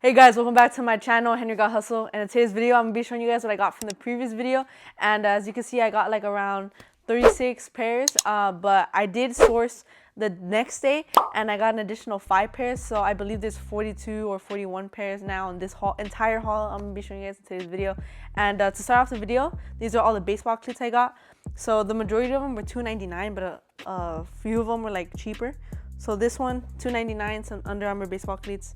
Hey guys, welcome back to my channel, Henry Got Hustle. And in today's video, I'm gonna be showing you guys what I got from the previous video. And as you can see, I got like around 36 pairs, but I did source the next day and I got an additional 5 pairs. So I believe there's 42 or 41 pairs now in this entire haul I'm gonna be showing you guys in today's video. And to start off the video, these are all the baseball cleats I got. So the majority of them were $2.99, but a few of them were like cheaper. So this one, $2.99, some Under Armour baseball cleats.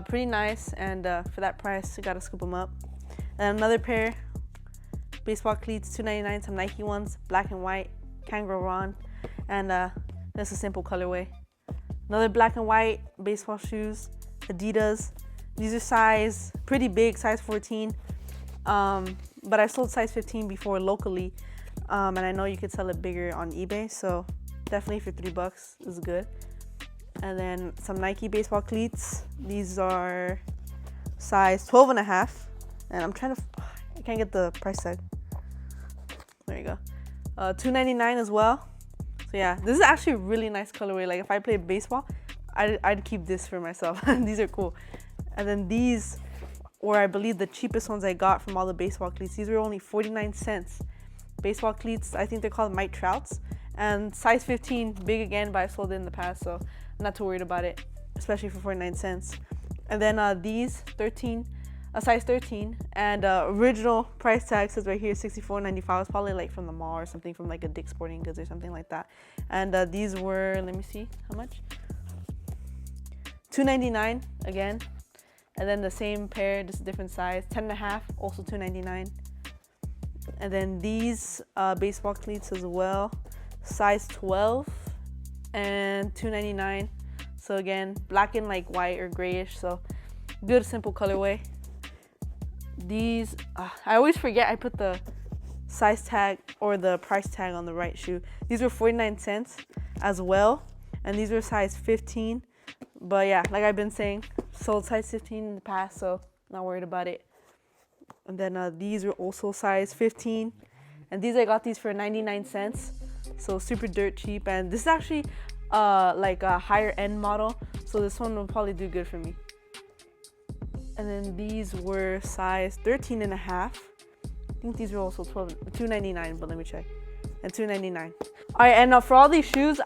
Pretty nice, and for that price, you gotta scoop them up. And another pair, baseball cleats, $2.99, some Nike ones, black and white, can't go wrong. And that's a simple colorway. Another black and white baseball shoes, Adidas. These are pretty big, size 14. But I sold size 15 before locally, and I know you could sell it bigger on eBay. So definitely for $3 is good. And then some Nike baseball cleats. These are size 12.5. And I can't get the price tag. There you go. $2.99 as well. So yeah, this is actually a really nice colorway. Like if I played baseball, I'd keep this for myself. These are cool. And then these were, I believe, the cheapest ones I got from all the baseball cleats. These were only 49 cents. Baseball cleats, I think they're called Mike Trouts. And size 15, big again, but I sold it in the past, so I'm not too worried about it, especially for 49 cents. And then these, size 13, and original price tag says right here $64.95. It's probably like from the mall or something, from like a Dick's Sporting Goods or something like that. And these were, let me see, how much? $2.99 again. And then the same pair, just a different size, 10.5, also $2.99. And then these baseball cleats as well, size 12 and $2.99. So again, black and like white or grayish, so good simple colorway. These I always forget I put the size tag or the price tag on the right shoe. These were 49 cents as well, and these were size 15. But yeah, like I've been saying, sold size 15 in the past, so not worried about it. And then these were also size 15, and these I got these for 99 cents. So super dirt cheap, and this is actually like a higher end model, so this one will probably do good for me. And then these were size 13.5. I think these were also $2.99, but let me check. And $2.99. All right, and for all these shoes,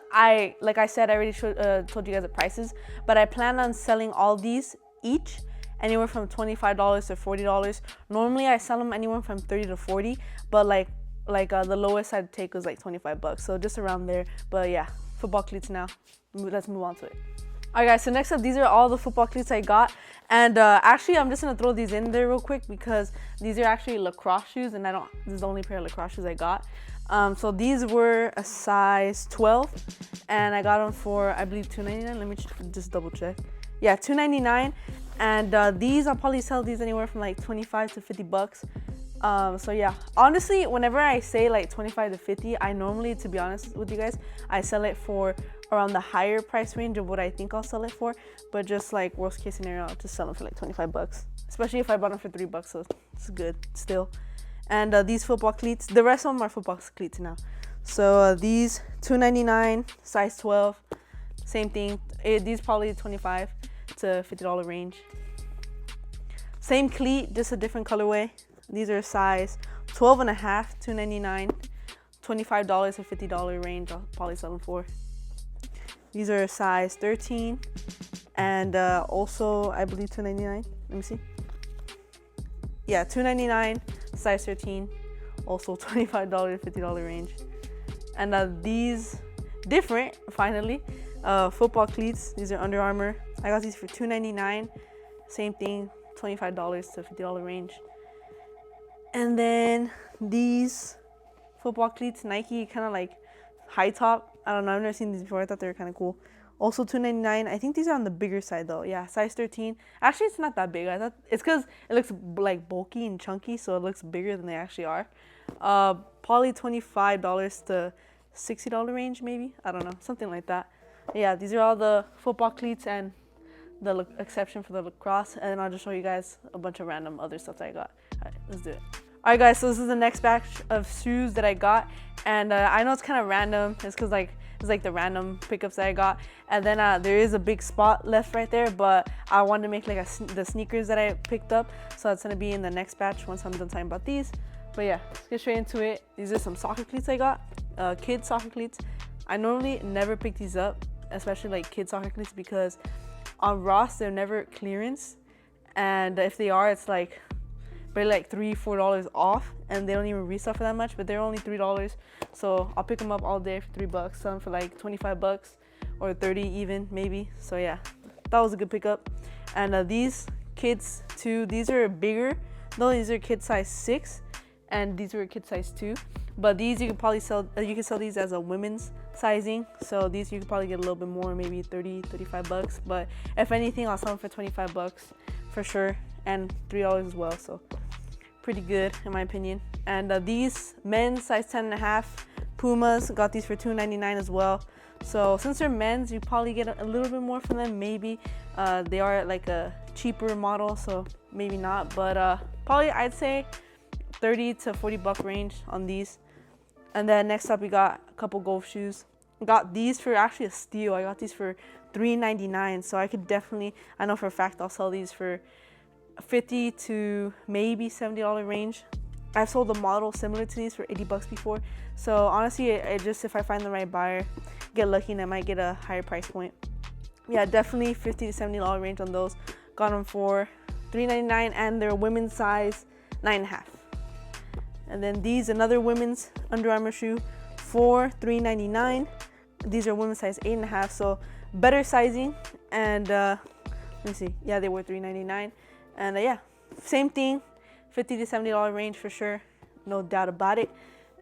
like I said, I already told you guys the prices, but I plan on selling all these each anywhere from $25 to $40. Normally I sell them anywhere from $30 to $40, but like the lowest I'd take was like $25, so just around there. But yeah, football cleats now. Let's move on to it. All right guys, so next up, these are all the football cleats I got, and actually I'm just gonna throw these in there real quick because these are actually lacrosse shoes, and this is the only pair of lacrosse shoes I got. So these were a size 12, and I got them for, I believe, $2.99. Let me just double check. Yeah, $2.99, and these I'll probably sell these anywhere from like $25 to $50. So yeah, honestly, whenever I say like 25 to 50, I normally, to be honest with you guys, I sell it for around the higher price range of what I think I'll sell it for. But just like worst case scenario, I'll just sell them for like $25, especially if I bought them for $3, so it's good still. And these football cleats, the rest of them are football cleats now. So these $2.99, size 12, same thing. These probably $25 to $50 range. Same cleat, just a different colorway. These are size 12.5, $2.99, $25 to $50 range. I'll probably sell them for. These are size 13, and also I believe $2.99. Let me see. Yeah, $2.99, size 13, also $25 to $50 range. And these different, finally, football cleats. These are Under Armour. I got these for $2.99. Same thing, $25 to $50 range. And then these football cleats, Nike, kind of like high top. I don't know, I've never seen these before. I thought they were kind of cool. Also $2.99. I think these are on the bigger side though. Yeah, size 13. Actually, it's not that big. I thought it's because it looks like bulky and chunky, so it looks bigger than they actually are. Probably $25 to $60 range, maybe. I don't know, something like that. Yeah, these are all the football cleats and the exception for the lacrosse, and then I'll just show you guys a bunch of random other stuff that I got. All right, let's do it. All right guys, so this is the next batch of shoes that I got, and I know it's kind of random. It's because like It's like the random pickups that I got. And then there is a big spot left right there, but I wanted to make like the sneakers that I picked up, so it's gonna be in the next batch once I'm done talking about these. But yeah, let's get straight into it. These are some soccer cleats I got, kid soccer cleats. I normally never pick these up, especially like kid soccer cleats, because on Ross they're never clearance, and if they are, it's like barely like $3-4 off, and they don't even resell for that much, but they're only $3, so I'll pick them up all day for $3, sell them for like 25 bucks or 30 even maybe. So yeah, that was a good pickup. And these kids too, these are bigger. No, these are kid size 6, and these were kid size 2, but these you can probably sell, you can sell these as a women's sizing, so these you could probably get a little bit more, maybe 30-35 bucks, but if anything I'll sell them for 25 bucks for sure, and $3 as well, so pretty good in my opinion. And these men's size 10.5 Pumas, got these for $2.99 as well. So since they're men's, you probably get a little bit more from them, maybe. They are like a cheaper model, so maybe not, but probably I'd say 30 to 40 buck range on these. And then next up we got a couple golf shoes. Got these for actually a steal. I got these for $3.99, so I could definitely, I know for a fact I'll sell these for $50 to maybe $70 range. I've sold a model similar to these for 80 bucks before, so honestly it just, if I find the right buyer, get lucky and I might get a higher price point. Yeah, definitely $50 to $70 range on those. Got them for $3.99, and they're women's size 9.5. And then these, another women's Under Armour shoe for $3.99. These are women's size 8.5, so better sizing. And let me see, yeah, they were $3.99. And yeah, same thing, $50 to $70 range for sure, no doubt about it.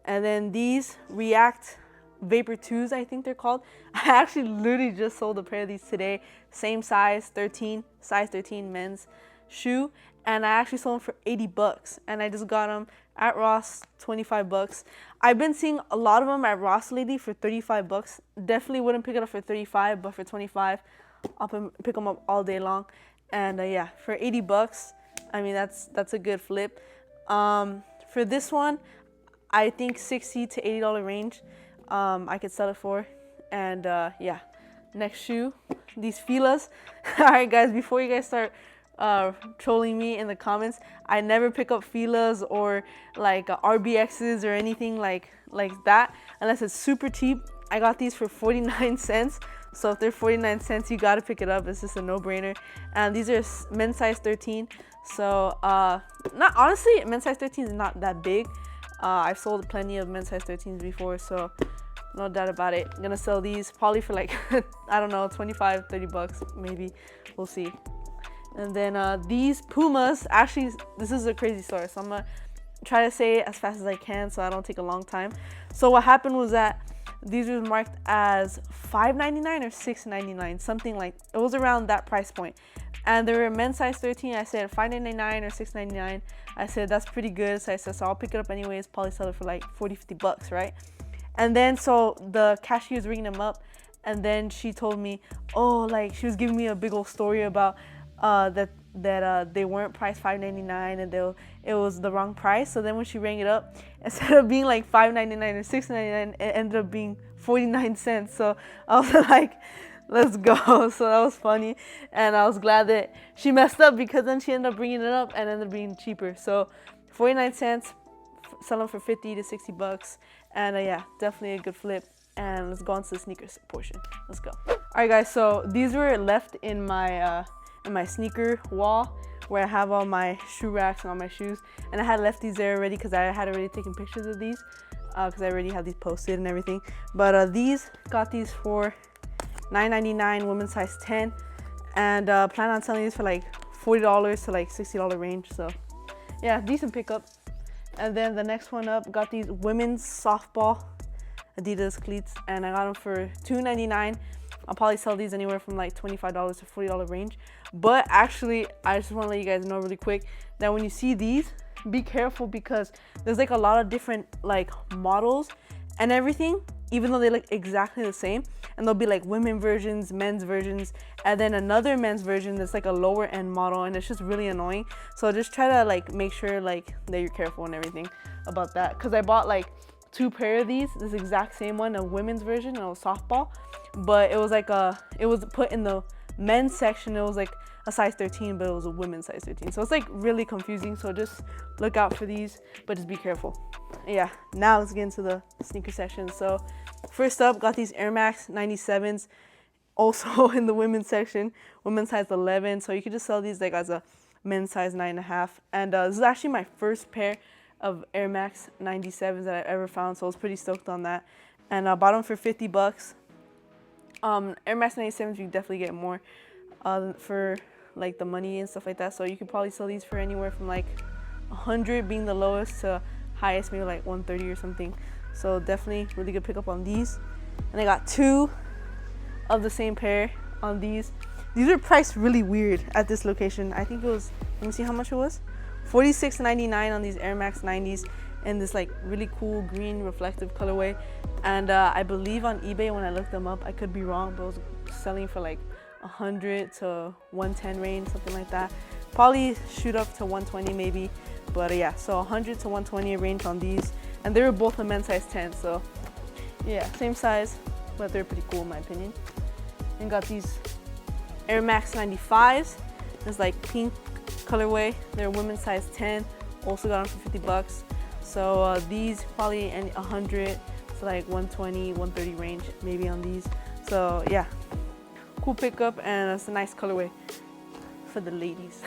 And then these React Vapor 2s, I think they're called. I actually literally just sold a pair of these today. Same size 13, size 13 men's shoe, and I actually sold them for 80 bucks, and I just got them at Ross 25 bucks. I've been seeing a lot of them at Ross lately for 35 bucks. Definitely wouldn't pick it up for 35, but for 25 I'll pick them up all day long. And yeah, for 80 bucks, I mean that's a good flip. For this one, I think $60 to $80 range I could sell it for. And yeah, next shoe, these Filas. All right guys, before you guys start trolling me in the comments, I never pick up Filas or like RBXs or anything like that unless it's super cheap. I got these for 49 cents, so if they're 49 cents, you gotta pick it up. It's just a no-brainer. And these are men's size 13, so not honestly, men's size 13 is not that big. I've sold plenty of men's size 13s before, so no doubt about it. I'm gonna sell these probably for like I don't know, 25-30 bucks maybe, we'll see. And then these Pumas, actually this is a crazy story, so I'm gonna try to say it as fast as I can so I don't take a long time. So what happened was that these were marked as $5.99 or $6.99, something like, it was around that price point. And they were men's size 13. I said $5.99 or $6.99. I said that's pretty good, so I said, so I'll pick it up anyways, probably sell it for like 40-50 bucks, right? And then so the cashier was ringing them up, and then she told me, oh, like she was giving me a big old story about that they weren't priced $5.99 and it was the wrong price. So then when she rang it up, instead of being like $5.99 or $6.99, it ended up being 49 cents. So I was like, let's go. So that was funny, and I was glad that she messed up, because then she ended up bringing it up and ended up being cheaper. So 49 cents, sell them for 50 to 60 bucks. And yeah, definitely a good flip. And let's go on to the sneakers portion. Let's go. All right guys, so these were left in my sneaker wall where I have all my shoe racks and all my shoes, and I had left these there already because I had already taken pictures of these because I already had these posted and everything. But these, got these for $9.99, women's size 10, and plan on selling these for like $40 to like $60 range. So yeah, decent pickup. And then the next one up, got these women's softball Adidas cleats, and I got them for $2.99. I'll probably sell these anywhere from like $25 to $40 range. But actually, I just want to let you guys know really quick that when you see these, be careful, because there's like a lot of different like models and everything, even though they look exactly the same. And there'll be like women versions, men's versions, and then another men's version that's like a lower end model, and it's just really annoying. So just try to like make sure like that you're careful and everything about that, because I bought like 2 pair of these, this exact same one, a women's version, and it was softball, but it was like it was put in the men's section. It was like a size 13, but it was a women's size 13. So it's like really confusing. So just look out for these, but just be careful. Yeah, now let's get into the sneaker section. So first up, got these Air Max 97s, also in the women's section, women's size 11. So you could just sell these like as a men's size 9.5. And this is actually my first pair of Air Max 97s that I've ever found, so I was pretty stoked on that. And I bought them for 50 bucks. Air Max 97s, you can definitely get more for like the money and stuff like that. So you could probably sell these for anywhere from like 100 being the lowest to highest, maybe like 130 or something. So definitely really good pickup on these. And I got 2 of the same pair on these. These are priced really weird at this location. I think it was, let me see how much it was. $46.99 on these Air Max 90s in this like really cool green reflective colorway. And I believe on eBay when I looked them up, I could be wrong, but it was selling for like 100 to 110 range, something like that. Probably shoot up to 120 maybe, but yeah, so 100 to 120 range on these. And they were both a men's size 10, so yeah, same size, but they're pretty cool in my opinion. And got these Air Max 95s. It's like pink colorway. They're women's size 10. Also got them for 50 bucks. So these probably 100 to like 120, 130 range maybe on these. So yeah, cool pickup, and it's a nice colorway for the ladies.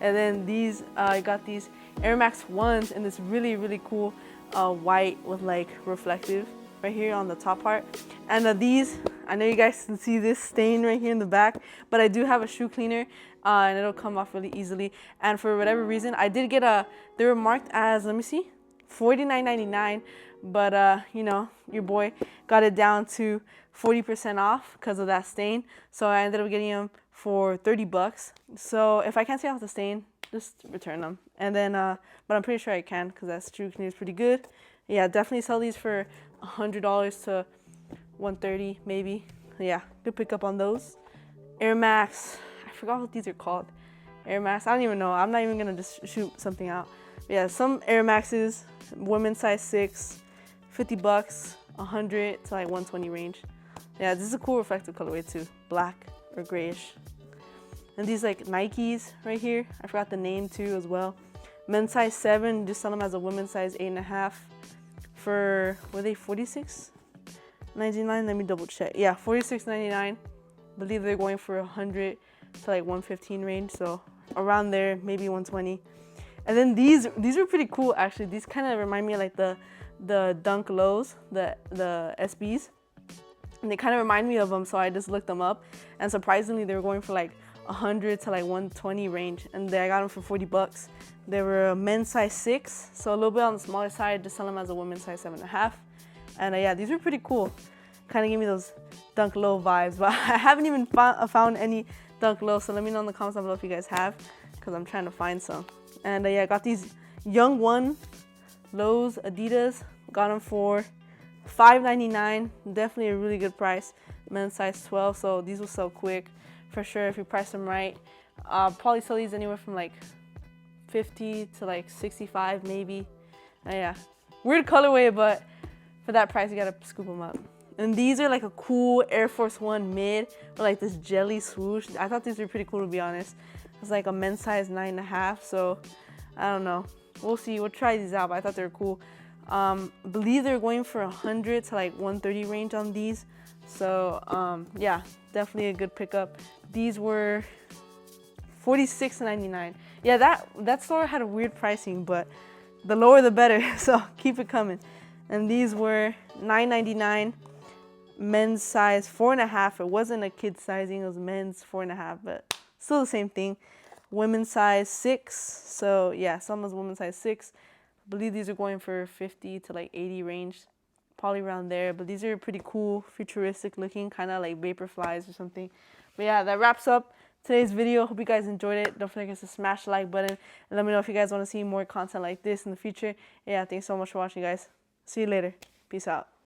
And then these, I got these Air Max 1s in this really, really cool white with like reflective right here on the top part. And these, I know you guys can see this stain right here in the back, but I do have a shoe cleaner and it'll come off really easily. And for whatever reason, I did get they were marked as, let me see, $49.99, but you know, your boy got it down to 40% off because of that stain. So I ended up getting them for 30 bucks. So if I can't take off the stain, just return them. And then, but I'm pretty sure I can because that shoe cleaner is pretty good. Yeah, definitely sell these for $100 to 130 maybe. Yeah, good pickup on those. Air Max, I forgot what these are called. Air Max, I don't even know. I'm not even gonna just shoot something out. But yeah, some Air Maxes, women's size 6, 50 bucks, 100 to like 120 range. Yeah, this is a cool reflective colorway too, black or grayish. And these like Nikes right here, I forgot the name too as well. Men's size 7, just sell them as a women's size 8.5 for, were they $46.99? Let me double check. Yeah, $46.99. I believe they're going for 100 to like 115 range, so around there, maybe 120. And then these are pretty cool actually. These kind of remind me of like the Dunk Lows, the SBs. And they kind of remind me of them, so I just looked them up. And surprisingly, they were going for like 100 to like 120 range, and I got them for 40 bucks. They were a men's size 6, so a little bit on the smaller side, just sell them as a women's size 7.5. And yeah, these were pretty cool. Kind of gave me those Dunk Low vibes, but I haven't even found any Dunk Low, so let me know in the comments down below if you guys have, because I'm trying to find some. And yeah, I got these Young One Lows Adidas, got them for $5.99. Definitely a really good price. Men's size 12, so these will sell quick for sure if you price them right. Probably sell these anywhere from like 50 to like 65 maybe. Yeah, weird colorway, but for that price you gotta scoop them up. And these are like a cool Air Force One mid with like this jelly swoosh. I thought these were pretty cool to be honest. It's like a men's size 9.5, so I don't know. We'll see, we'll try these out, but I thought they were cool. I believe they're going for 100 to like 130 range on these. So yeah, definitely a good pickup. These were $46.99. Yeah, that store had a weird pricing, but the lower the better, so keep it coming. And these were $9.99, men's size 4.5. It wasn't a kid sizing, it was men's 4.5, but still the same thing. Women's size 6, so yeah, some was women's size 6. I believe these are going for 50 to like 80 range, probably around there. But these are pretty cool, futuristic looking, kind of like Vaporflies or something. But yeah, that wraps up today's video. Hope you guys enjoyed it. Don't forget to smash the like button and let me know if you guys want to see more content like this in the future. Yeah, thanks so much for watching, guys. See you later. Peace out.